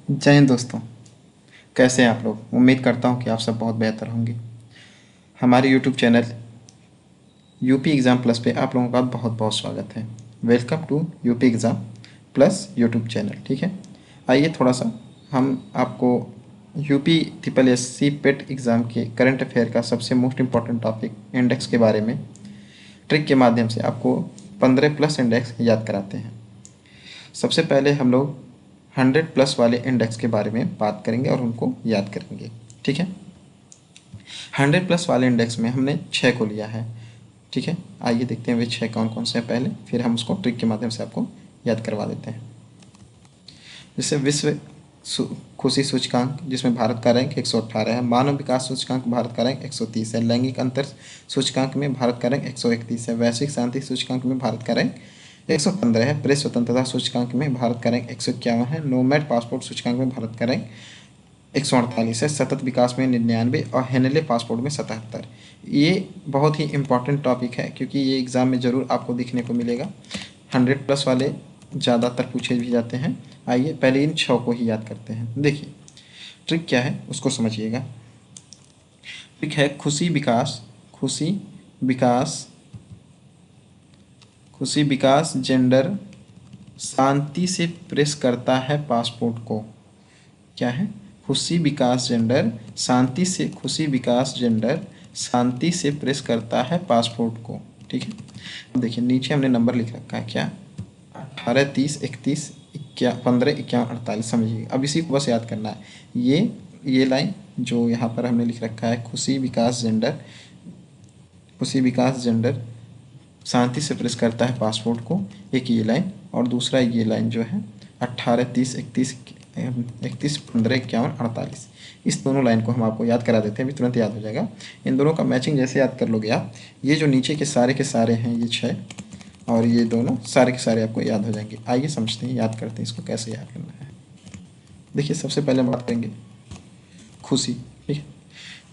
जय हिंद दोस्तों। कैसे हैं आप लोग? उम्मीद करता हूं कि आप सब बहुत बेहतर होंगे। हमारे YouTube channel UP exam plus पे आप लोगों का बहुत बहुत स्वागत है। Welcome to UP exam plus YouTube channel. ठीक है, आइए थोड़ा सा हम आपको UP triple S C PET exam के करंट अफेयर का सबसे मोस्ट इम्पॉर्टेंट टॉपिक इंडेक्स के बारे में ट्रिक के माध्यम से आपको 15 प्लस इंडेक्स याद कराते हैं। सबसे पहले हम लोग 100 प्लस वाले इंडेक्स के बारे में बात करेंगे और उनको याद करेंगे। ठीक है, 100 प्लस वाले इंडेक्स में हमने 6 को लिया है। ठीक है, आइए देखते हैं वे 6 कौन कौन से हैं पहले, फिर हम उसको ट्रिक के माध्यम से आपको याद करवा देते हैं। जैसे विश्व खुशी सूचकांक, जिसमें भारत का रैंक 118 है। मानव विकास सूचकांक, भारत का रैंक 130 है। लैंगिक अंतर सूचकांक में भारत का रैंक 131 है। वैश्विक शांति सूचकांक में भारत का रैंक 115 है। प्रेस स्वतंत्रता सूचकांक में भारत का रैंक 151 है। नोमैड पासपोर्ट सूचकांक में भारत का रैंक 148 है। सतत विकास में 99 और हेनले पासपोर्ट में 77। ये बहुत ही इंपॉर्टेंट टॉपिक है क्योंकि ये एग्ज़ाम में ज़रूर आपको देखने को मिलेगा। 100 प्लस वाले ज़्यादातर पूछे भी जाते हैं। आइए पहले इन 6 को ही याद करते हैं। देखिए ट्रिक क्या है उसको समझिएगा। ट्रिक है खुशी विकास, खुशी विकास, खुशी विकास जेंडर शांति से प्रेस करता है पासपोर्ट को। क्या है? खुशी विकास जेंडर शांति से, खुशी विकास जेंडर शांति से प्रेस करता है पासपोर्ट को। ठीक है, अब देखिए नीचे हमने नंबर लिख रखा है क्या, 18, 30, 31, 15, 51, 48। समझिए, अब इसी को बस याद करना है। ये लाइन जो यहाँ पर हमने लिख रखा है, खुशी विकास जेंडर, खुशी विकास जेंडर शांति से प्रेस करता है पासपोर्ट को, एक ये लाइन, और दूसरा ये लाइन जो है 18, 30, 31, 31, 15, 51, 48। इस दोनों लाइन को हम आपको याद करा देते हैं, अभी तुरंत याद हो जाएगा। इन दोनों का मैचिंग जैसे याद कर लोगे आप, ये जो नीचे के सारे हैं ये 6, और ये दोनों सारे के सारे आपको याद हो जाएंगे। आइए समझते हैं, याद करते हैं इसको कैसे याद करना है। देखिए सबसे पहले हम बात करेंगे खुशी। ठीक है,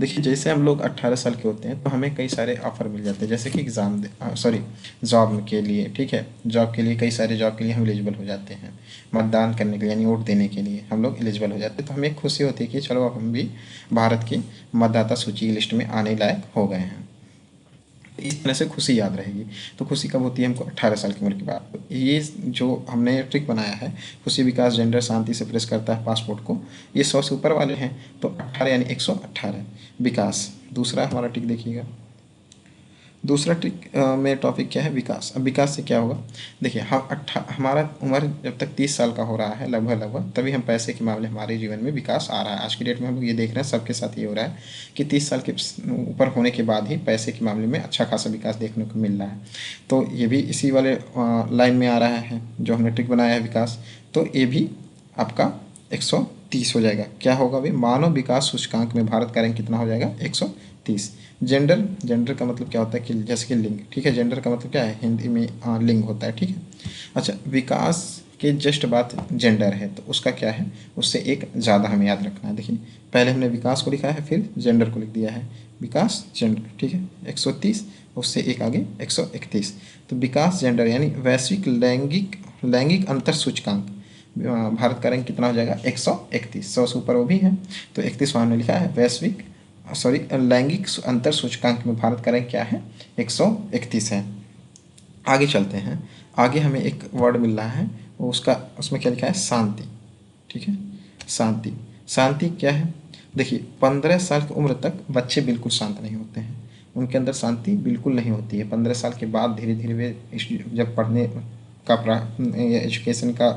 देखिए जैसे हम लोग 18 साल के होते हैं तो हमें कई सारे ऑफ़र मिल जाते हैं, जैसे कि जॉब के लिए। ठीक है, जॉब के लिए, कई सारे जॉब के लिए हम एलिजिबल हो जाते हैं। मतदान करने के लिए यानी वोट देने के लिए हम लोग एलिजिबल हो जाते हैं, तो हमें खुशी होती है कि चलो अब हम भी भारत की मतदाता सूची की लिस्ट में आने लायक हो गए हैं। इस तरह से खुशी याद रहेगी। तो खुशी कब होती है हमको? 18 साल की उम्र के बाद। तो ये जो हमने ट्रिक बनाया है, खुशी विकास जेंडर शांति से प्रेस करता है पासपोर्ट को, ये 100 से ऊपर वाले हैं तो 18 यानी 118 विकास। दूसरा हमारा ट्रिक देखिएगा, दूसरा ट्रिक में टॉपिक क्या है? विकास। अब विकास से क्या होगा? देखिए हमारा उम्र जब तक 30 साल का हो रहा है लगभग तभी हम पैसे के मामले हमारे जीवन में विकास आ रहा है। आज की डेट में हम लोग ये देख रहे हैं, सबके साथ ये हो रहा है कि 30 साल के ऊपर होने के बाद ही पैसे के मामले में अच्छा खासा विकास देखने को मिल रहा है। तो ये भी इसी वाले लाइन में आ रहा है जो हमने ट्रिक बनाया है विकास। तो ये भी आपका 130 हो जाएगा। क्या होगा भाई? मानव विकास सूचकांक में भारत का रैंक कितना हो जाएगा? 130। जेंडर का मतलब क्या होता है कि जैसे कि लिंग। ठीक है, जेंडर का मतलब क्या है? हिंदी में लिंग होता है। ठीक है, अच्छा विकास के जस्ट बाद जेंडर है तो उसका क्या है? उससे एक ज़्यादा हमें याद रखना है। देखिए पहले हमने विकास को लिखा है, फिर जेंडर को लिख दिया है, विकास जेंडर। ठीक है, 130, उससे एक आगे 131। तो विकास जेंडर यानी वैश्विक लैंगिक अंतर सूचकांक, भारत का रैंक कितना हो जाएगा? 131। 100 से ऊपर वो भी है तो 31 वहाँ हमने लिखा है। लैंगिक अंतर सूचकांक में भारत का रैंक क्या है? 131 है। आगे चलते हैं, आगे हमें एक वर्ड मिल रहा है, वो उसमें क्या लिखा है? शांति। ठीक है, शांति। शांति क्या है? देखिए 15 साल की उम्र तक बच्चे बिल्कुल शांत नहीं होते हैं, उनके अंदर शांति बिल्कुल नहीं होती है। 15 साल के बाद धीरे धीरे वे जब पढ़ने का एजुकेशन का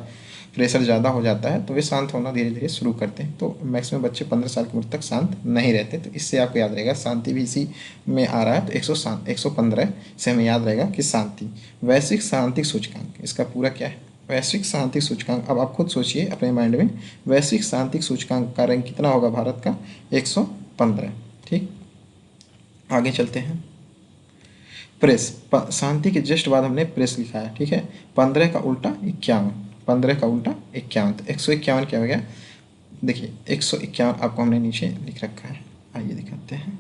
प्रेशर ज़्यादा हो जाता है तो वे शांत होना धीरे धीरे शुरू करते हैं। तो मैक्सिमम बच्चे 15 साल की उम्र तक शांत नहीं रहते। तो इससे आपको याद रहेगा, शांति भी इसी में आ रहा है तो 115 से हमें याद रहेगा कि शांति। वैश्विक शांति सूचकांक, इसका पूरा क्या है? वैश्विक शांति सूचकांक। अब आप खुद सोचिए अपने माइंड में, वैश्विक शांति सूचकांक का रैंक कितना होगा भारत का? 115। ठीक, आगे चलते हैं। प्रेस, शांति के जस्ट बाद हमने प्रेस लिखा है। ठीक है, 15 का उल्टा 51, 15 का उल्टा 51, तो 151 क्या हो गया? देखिए 151 आपको हमने नीचे लिख रखा है, आइए दिखाते हैं।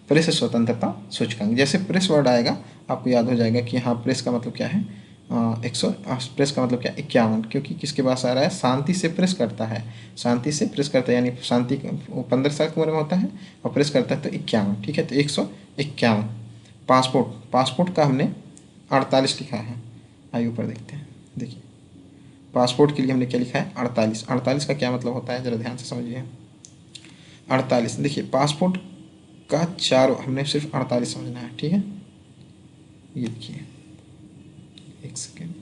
प्रेस स्वतंत्रता सूचकांक, जैसे प्रेस वर्ड आएगा आपको याद हो जाएगा कि हाँ प्रेस का मतलब क्या है? 100 प्रेस का मतलब क्या 51, क्योंकि किसके पास आ रहा है, शांति से प्रेस करता है, शांति से प्रेस करता है, यानी शांति 15 साल की उम्र में होता है और प्रेस करता है तो 51, ठीक है, तो 151। पासपोर्ट, पासपोर्ट का हमने 48 लिखा है। आइए ऊपर देखते हैं। देखिए पासपोर्ट के लिए हमने क्या लिखा है, 48। 48 का क्या मतलब होता है, ज़रा ध्यान से समझिए। 48, देखिए पासपोर्ट का चारों, हमने सिर्फ 48 समझना है, ठीक है। ये देखिए, एक सेकेंड,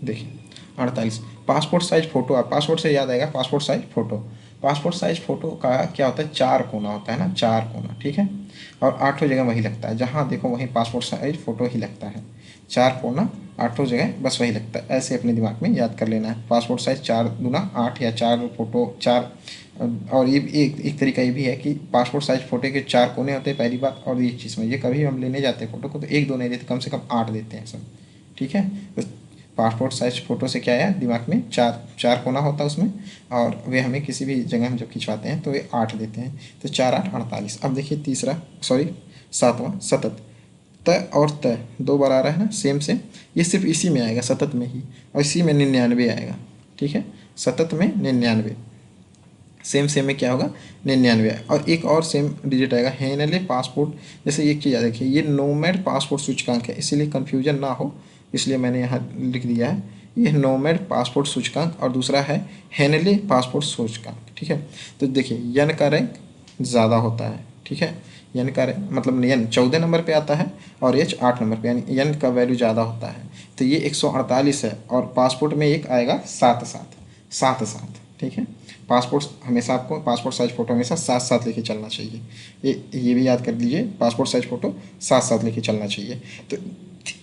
देखिए 48। पासपोर्ट साइज फ़ोटो, आप पासपोर्ट से याद आएगा passport size photo. Passport size photo का क्या होता है, 4 कोना होता है ना, 4 कोना, ठीक है। और 8 जगह वही लगता है, जहाँ देखो वहीं पासपोर्ट साइज फ़ोटो ही लगता है। 4 कोना 8 जगह बस वही लगता है, ऐसे अपने दिमाग में याद कर लेना है। पासपोर्ट साइज 4 दूना 8 या 4 फ़ोटो 4। और ये भी एक तरीका ये भी है कि पासपोर्ट साइज फ़ोटो के 4 कोने होते हैं, पहली बात। और एक चीज़ में, ये कभी हम लेने जाते हैं फ़ोटो को तो 1 2 नहीं देते, कम से कम 8 देते हैं सब, ठीक है। तो पासपोर्ट साइज फ़ोटो से क्या है, दिमाग में 4 कोना होता है उसमें, और वे हमें किसी भी जगह हम जब खिंचवाते हैं तो वे 8 देते हैं। तो 4 8 48। अब देखिए तीसरा, सॉरी 7वां, सतत। त और त 2 बार आ रहा है ना, सेम सेम। ये सिर्फ इसी में आएगा, सतत में ही, और इसी में 99 आएगा, ठीक है। सतत में 99, सेम सेम में क्या होगा, 99। और एक और सेम डिजिट आएगा, हेनले पासपोर्ट। जैसे एक चीज़ याद रखिए, ये नोमैड पासपोर्ट सूचकांक है, इसीलिए कन्फ्यूजन ना हो, इसलिए मैंने यहाँ लिख दिया है। ये नोमैड पासपोर्ट सूचकांक और दूसरा है हेनले पासपोर्ट सूचकांक, ठीक है। तो देखिए यन का रैंक ज़्यादा होता है, ठीक है। यन का रैंक मतलब यन 14 नंबर पे आता है और एच 8 नंबर पे, यानी यन का वैल्यू ज़्यादा होता है। तो ये 148 है, और पासपोर्ट में एक आएगा 7 7 7 7, ठीक है। पासपोर्ट हमेशा आपको पासपोर्ट साइज फ़ोटो हमेशा साथ साथ लेके चलना चाहिए। ये भी याद कर लीजिए, पासपोर्ट साइज फ़ोटो साथ साथ लेके चलना चाहिए। तो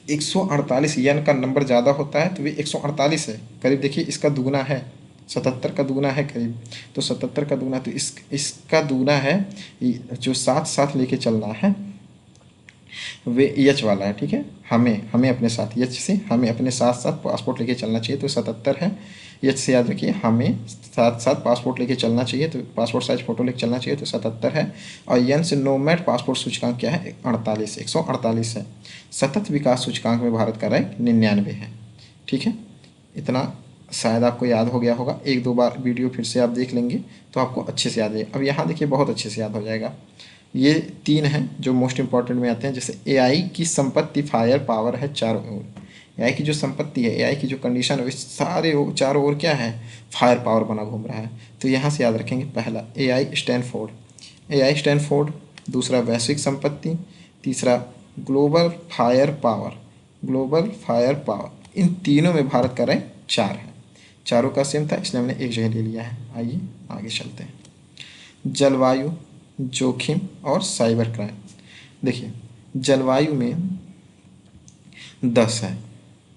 148 यन का नंबर ज़्यादा होता है, तो ये 148 है करीब। देखिए इसका दुगना है, 77 का दुगना है करीब। तो 77 का दुगना, तो इसका दुगना है, जो साथ साथ लेके चलना है वे एच वाला है, ठीक है। हमें हमें अपने साथ, एच से हमें अपने साथ साथ पासपोर्ट लेके चलना चाहिए, तो 77 है। एच से याद रखिए, हमें साथ साथ पासपोर्ट लेके चलना चाहिए, तो पासपोर्ट साइज फ़ोटो लेके चलना चाहिए, तो 77 है। और एन से नोमैड पासपोर्ट सूचकांक क्या है, 48, 148 है। सतत विकास सूचकांक में भारत का रैंक 99 है, ठीक है। इतना शायद आपको याद हो गया होगा, 1 2 बार वीडियो फिर से आप देख लेंगे तो आपको अच्छे से याद है। अब यहाँ देखिए बहुत अच्छे से याद हो जाएगा। ये 3 हैं जो मोस्ट इंपॉर्टेंट में आते हैं। जैसे एआई की संपत्ति फायर पावर है चारों ओर। एआई की जो संपत्ति है, एआई की जो कंडीशन है, सारे चारों ओर क्या है, फायर पावर बना घूम रहा है। तो यहाँ से याद रखेंगे, पहला एआई स्टैनफोर्ड, एआई स्टैनफोर्ड। दूसरा वैश्विक संपत्ति। तीसरा global fire power, global fire power. इन तीनों में भारत का रैंक 4 है। चारों का सेम था, इसलिए हमने एक जगह ले लिया है। आइए आगे चलते हैं। जलवायु, जोखिम और साइबर क्राइम। देखिए जलवायु में 10 है,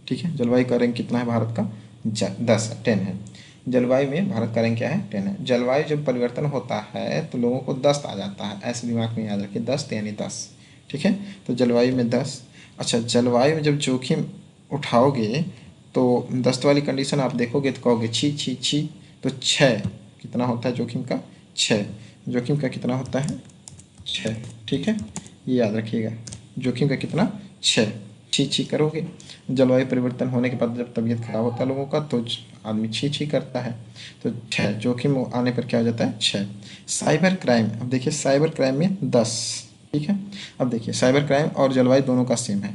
ठीक है। जलवायु का रैंक कितना है भारत का, 10 है, 10 है। जलवायु में भारत का रैंक क्या है, 10 है। जलवायु जब परिवर्तन होता है तो लोगों को दस्त आ जाता है, ऐसे दिमाग में याद रखिए, दस्त यानी 10, ठीक है। तो जलवायु में 10। अच्छा, जलवायु में जब जोखिम उठाओगे तो दस्त वाली कंडीशन आप देखोगे तो कहोगे छी छी छी। तो 6 कितना होता है जोखिम का, 6। जोखिम का कितना होता है, 6, ठीक है। ये याद रखिएगा, जोखिम का कितना, 6। छी छी करोगे, जलवायु परिवर्तन होने के बाद जब तबीयत खराब होता है लोगों का तो आदमी छी छी करता है। तो 6 जोखिम आने पर क्या हो जाता है, 6। साइबर क्राइम, अब देखिए साइबर क्राइम में 10, ठीक है। अब देखिए साइबर क्राइम और जलवायु दोनों का सेम है।